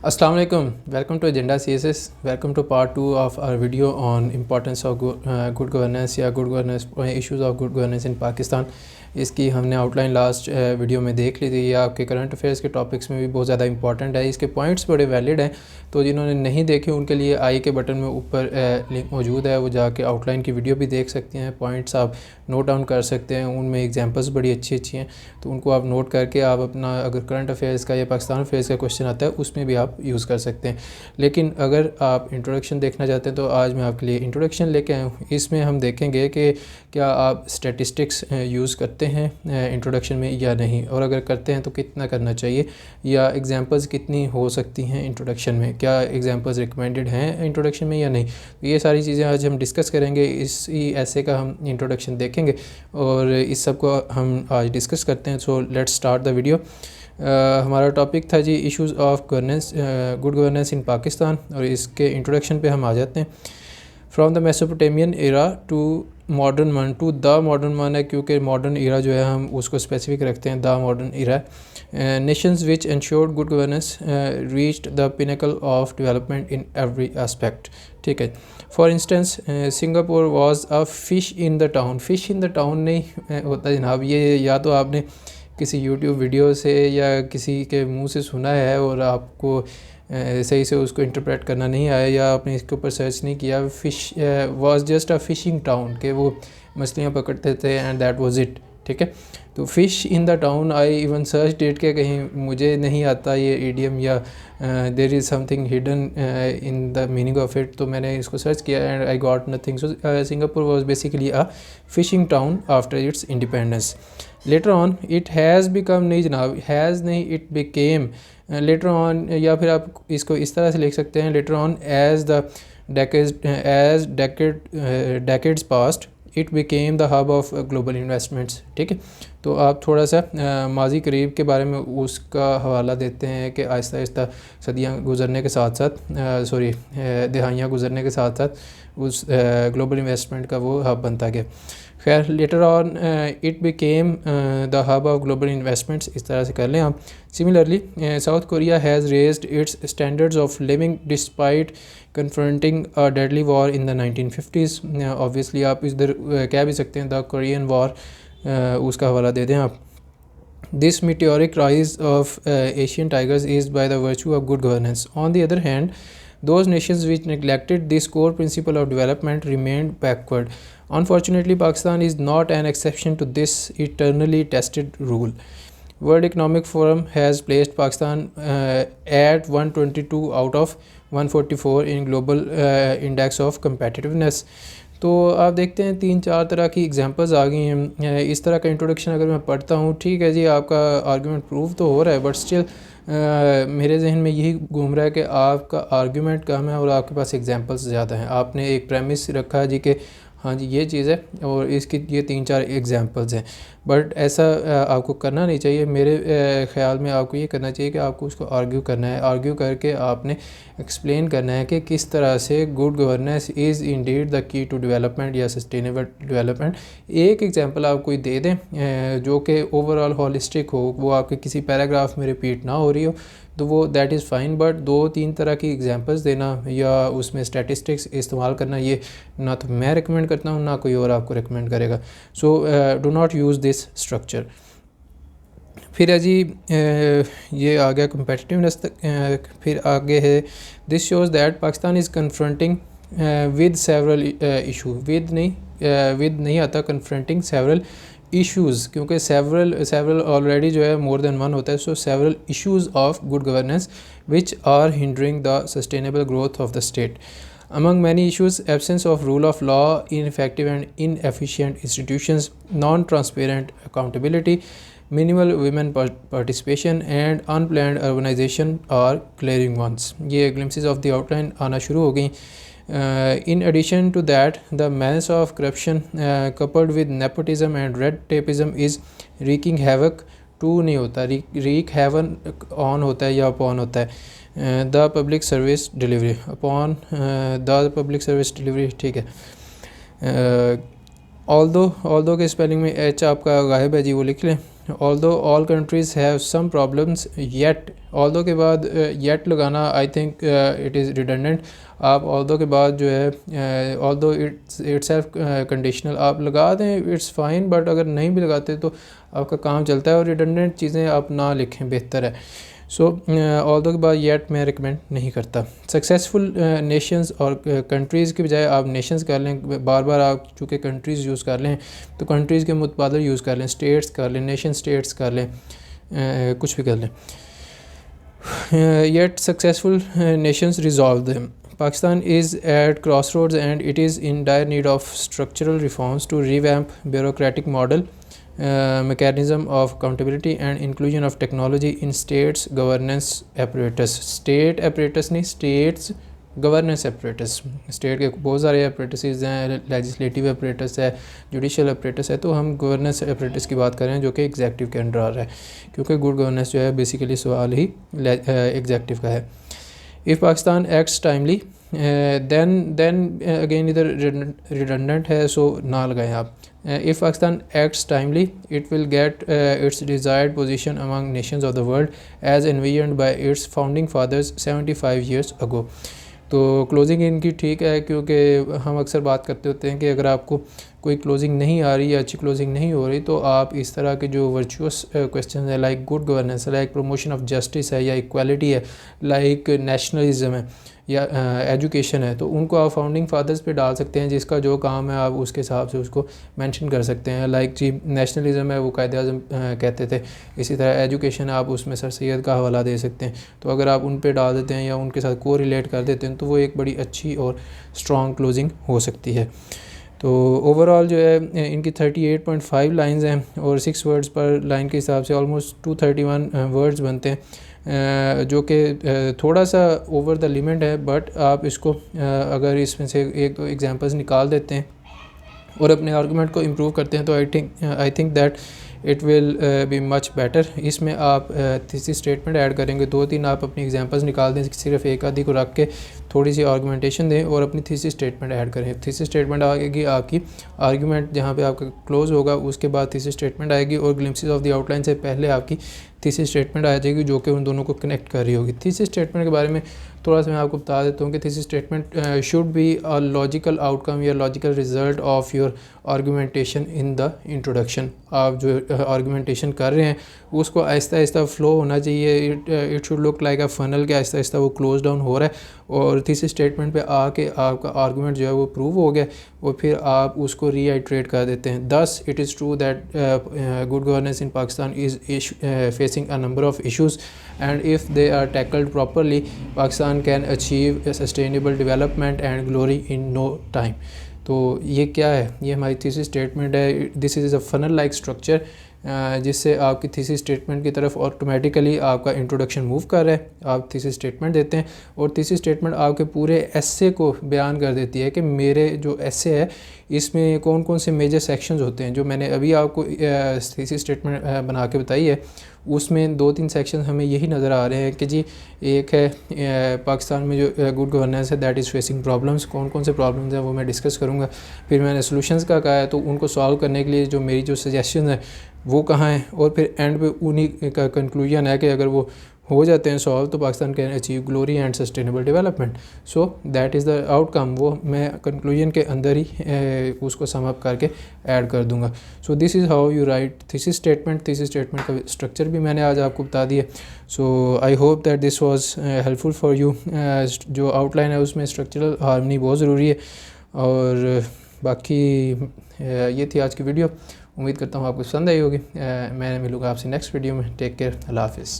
Assalamu alaikum. Welcome to Agenda CSS. Welcome to part 2 of our video on importance of good governance या good governance issues of good governance in Pakistan. इसकी हमने outline last video में देख ली थी। ये आपके current affairs के topics में भी बहुत ज़्यादा इंपॉर्टेंट है। इसके पॉइंट्स बड़े वैलिड हैं, तो जिन्होंने नहीं देखे उनके लिए आई के बटन में ऊपर लिंक मौजूद है, वो जाके आउटलाइन की वीडियो भी देख सकते हैं। पॉइंट्स आप नोट डाउन कर सकते हैं, उनमें एग्जांपल्स बड़ी अच्छी अच्छी हैं, तो उनको आप नोट करके आप अपना अगर करंट अफेयर्स का या पाकिस्तान अफेयर्स का क्वेश्चन आता है उसमें भी आप यूज़ कर सकते हैं। लेकिन अगर आप इंट्रोडक्शन देखना चाहते हैं तो आज मैं आपके लिए इंट्रोडक्शन लेके आया हूँ। इसमें हम देखेंगे कि क्या आप स्टैटिस्टिक्स यूज़ करते हैं इंट्रोडक्शन में या नहीं, और अगर करते हैं तो कितना करना चाहिए, या एग्जांपल्स कितनी हो सकती हैं इंट्रोडक्शन में, क्या एग्जांपल्स रिकमेंडेड हैं इंट्रोडक्शन में या नहीं। तो ये सारी चीज़ें आज हम डिस्कस करेंगे। इसी ऐसे का हम इंट्रोडक्शन देखेंगे और इस सब को हम आज डिस्कस करते हैं। So let's start the video. हमारा टॉपिक था ji issues of governance, good governance in Pakistan, और इसके इंट्रोडक्शन पे हम आ जाते हैं। From the Mesopotamian era to modern one, to the modern one है क्योंकि मॉडर्न एरा जो है हम उसको स्पेसिफिक रखते हैं, the modern era. Nations which ensured good governance reached the pinnacle of development in every aspect. ठीक है, for instance Singapore was a fish in the town. Fish in the town नहीं होता जनाब, ये या तो आपने किसी यूट्यूब वीडियो से या किसी के मुंह से सुना है और आपको सही से उसको इंटरप्रेट करना नहीं आया, या आपने इसके ऊपर सर्च नहीं किया। Fish was just a fishing town, के वो मछलियाँ पकड़ते थे एंड दैट वाज इट। ठीक है, तो fish in the town I even search that के कहीं मुझे नहीं आता ये ईडियम या there is something hidden in the meaning of it, तो मैंने इसको सर्च किया and I got nothing. So Singapore was basically a fishing town after its independence. Later on it has become, नहीं जनाब, हैज़ नहीं, it became later on, या फिर आप इसको इस तरह से लिख सकते हैं, later on as the decades passed it became the hub of global investments. ठीक है, तो आप थोड़ा सा माजी करीब के बारे में उसका हवाला देते हैं कि आहिस्ता आहिस्ता सदियाँ गुजरने के साथ साथ दिहाइयाँ गुजरने के साथ साथ उस ग्लोबल इन्वेस्टमेंट का वो हब बनता गया। खैर, letter on it became the hub of global investments, इस तरह से कर लें आप। Similarly south Korea has raised it's standards of living despite confronting a deadly war in the 1950s। Obviously आप इधर कह भी सकते हैं द कोरियन वॉर, उसका हवाला दे दें आप। This meteoric rise of Asian tigers is by the virtue of good governance. On the other hand, those nations which neglected this core principle of development remained backward. Unfortunately, Pakistan is not an exception to this eternally tested rule. World Economic Forum has placed Pakistan at 122 out of 144 in Global Index of Competitiveness. तो आप देखते हैं 3-4 तरह की examples आ गई हैं। इस तरह का इंट्रोडक्शन अगर मैं पढ़ता हूँ, ठीक है जी, आपका आर्गुमेंट प्रूव तो हो रहा है, बट स्टिल मेरे जहन में यही घूम रहा है कि आपका आर्गुमेंट कम है और आपके पास एग्जांपल्स ज़्यादा हैं। आपने एक प्रेमिस रखा है जी कि हाँ जी ये चीज़ है और इसकी ये 3-4 एग्जांपल्स हैं, बट ऐसा आपको करना नहीं चाहिए। मेरे ख़्याल में आपको ये करना चाहिए कि आपको उसको आर्ग्यू करना है। आर्ग्यू करके आपने एक्सप्लेन करना है कि किस तरह से good governance is indeed the key to development या सस्टेनेबल डेवलपमेंट। एक एग्जांपल आप कोई दे दें जो कि ओवरऑल हॉलिस्टिक हो, वो आपके किसी पैराग्राफ में रिपीट ना हो रही हो, तो वो दैट इज़ फ़ाइन, बट 2-3 तरह की एग्जांपल्स देना या उसमें स्टैटिस्टिक्स इस्तेमाल करना, ये ना तो मैं रिकमेंड करता हूँ ना कोई और आपको रिकमेंड करेगा। So do not use this structure. फिर है जी ये आ गया कम्पेटिटिवनेस तक। फिर आगे है this shows that Pakistan is confronting with several issue, with नहीं आता, कन्फ्रंटिंग सेवरल इश्यूज़, क्योंकि सेवरल ऑलरेडी जो है मोर देन वन होता है। So several issues of good governance which are hindering the sustainable growth of the state. Among many issues, absence of rule of law, ineffective and inefficient institutions, non-transparent accountability, minimal women participation and unplanned urbanization are glaring ones. ये glimpses of the outline आना शुरू हो गई। In addition to that, the menace of corruption coupled with nepotism and red tapeism is wreaking havoc. टू नहीं होता, rig haven on होता है या अपॉन होता है। The public service delivery, upon the public service delivery, ठीक है। ऑल्दो के स्पेलिंग में एच आपका गायब है जी, वो लिख लें। Although all countries have some problems yet, although के बाद येट लगाना I think it is redundant. आप ऑल्दो के बाद जो है ऑल्दो इट्स सेल्फ कंडीशनल आप लगा दें, इट्स फाइन, बट अगर नहीं भी लगाते तो आपका काम चलता है, और रिडंडेंट चीज़ें आप ना लिखें, बेहतर है। सो ऑल्दो के बाद येट मैं रिकमेंड नहीं करता। सक्सेसफुल नेशंस और कंट्रीज़ की बजाय आप नेशंस कर लें, बार बार आप चूँकि कंट्रीज़ यूज़ कर लें तो कंट्रीज़ के मुतबादल यूज़ कर लें, स्टेट्स कर लें, नेशन स्टेट्स कर लें, कुछ भी कर लें। Yet successful Nations resolve them. Pakistan is at crossroads and it is in dire need of structural reforms to revamp bureaucratic model, mechanism of accountability and inclusion of technology in states governance apparatus। state apparatus नहीं, states governance apparatus। State के बहुत सारे apparatus हैं, legislative apparatus है, judicial apparatus है, तो हम governance apparatus की बात कर रहे हैं जो कि एग्जेक्टिव के अंडर आ रहा है, क्योंकि गुड गवर्नेंस जो है बेसिकली सवाल ही एग्जेक्टिव का है। If Pakistan acts timely, then again इधर redundant है, सो ना लगाएं आप। If Pakistan acts timely, it will get its desired position among nations of the world as envisioned by its founding fathers 75 years ago। तो closing इनकी ठीक है, क्योंकि हम अक्सर बात करते होते हैं कि अगर आपको कोई क्लोजिंग नहीं आ रही या अच्छी क्लोजिंग नहीं हो रही तो आप इस तरह के जो वर्चुअस क्वेश्चन है, लाइक गुड गवर्नेंस है, लाइक प्रमोशन ऑफ जस्टिस है, या इक्वालिटी है, लाइक नेशनलिज्म है, या एजुकेशन है, तो उनको आप फाउंडिंग फादर्स पे डाल सकते हैं, जिसका जो काम है आप उसके हिसाब से उसको मेंशन कर सकते हैं। लाइक जी नेशनलिज्म है वो कायदे आज़म कहते थे, इसी तरह एजुकेशन आप उसमें सर सैयद का हवाला दे सकते हैं। तो अगर आप उन पे डाल देते हैं या उनके साथ को रिलेट कर देते हैं तो वो एक बड़ी अच्छी और स्ट्रॉन्ग क्लोजिंग हो सकती है। तो ओवरऑल जो है इनकी 38.5 लाइंस हैं और 6 वर्ड्स पर लाइन के हिसाब से ऑलमोस्ट 231 वर्ड्स बनते हैं, जो कि थोड़ा सा ओवर द लिमिट है, बट आप इसको अगर इसमें से एक दो एग्जांपल्स निकाल देते हैं और अपने आर्गूमेंट को इम्प्रूव करते हैं तो I think that it will be much better. इसमें आप थीसिस स्टेटमेंट ऐड करेंगे, 2-3 आप अपनी एग्जांपल्स निकाल दें, सिर्फ एक आधी को रख के थोड़ी सी आर्गूमेंटेशन दें और अपनी थीसिस स्टेटमेंट ऐड करें। थीसिस स्टेटमेंट आएगी आपकी आर्गूमेंट जहाँ पे आपका क्लोज होगा, उसके बाद थीसिस स्टेटमेंट आएगी और ग्लिम्पसेस ऑफ द आउटलाइन से पहले आपकी थीसिस स्टेटमेंट आ जाएगी जो कि उन दोनों को कनेक्ट कर रही होगी। थीसिस स्टेटमेंट के बारे में थोड़ा सा मैं आपको बता देता हूँ कि thesis statement should be a logical outcome या logical result of your argumentation in the introduction. आप जो आर्गूमेंटेशन कर रहे हैं उसको आहिस्ता आहिस्ता फ्लो होना चाहिए, it should look like a funnel के आहिस्ता आहिस्ता वो क्लोज डाउन हो रहा है और थीसिस स्टेटमेंट पे आके आपका आर्गूमेंट जो है वो प्रूव हो गया और फिर आप उसको रीआइट्रेट कर देते हैं। Thus it is true that good governance in Pakistan is facing a number of issues and if they are tackled properly, Pakistan can achieve a sustainable development and glory in no time। तो ये क्या है, ये हमारी thesis statement है। This is a funnel like structure जिससे आपकी thesis statement की तरफ ऑटोमेटिकली आपका इंट्रोडक्शन मूव कर रहा है। आप थीसिस स्टेटमेंट देते हैं और थीसिस स्टेटमेंट आपके पूरे एस्से को बयान कर देती है कि मेरे जो एस्से है इसमें कौन कौन से मेजर सेक्शंस होते हैं। जो मैंने अभी आपको थीसिस स्टेटमेंट बना के बताई है उसमें 2-3 सेक्शन हमें यही नज़र आ रहे हैं कि जी एक है पाकिस्तान में जो गुड गवर्नेंस है दैट इज़ फेसिंग प्रॉब्लम्स, कौन कौन से प्रॉब्लम्स हैं वो मैं डिस्कस करूँगा। फिर मैंने सॉल्यूशंस का कहा है तो उनको सॉल्व करने के लिए जो मेरी जो सजेशन है वो कहाँ हैं, और फिर एंड पे उन्हीं का कंक्लूजन है कि अगर वो हो जाते हैं सॉल्व तो Pakistan can achieve glory and sustainable development. So that is the outcome, वो मैं कंक्लूजन के अंदर ही उसको सम अप करके ऐड कर दूंगा। So this is how you write thesis statement. Thesis statement का स्ट्रक्चर भी मैंने आज आपको बता दिया। So I hope that this was helpful for you. जो आउटलाइन है उसमें स्ट्रक्चरल हार्मनी बहुत ज़रूरी है। और बाकी ये थी आज की वीडियो, उम्मीद करता हूँ आपको पसंद आई होगी। मैं मिलूँगा आपसे नेक्स्ट वीडियो में। टेक केयर, अल्लाह हाफिज़।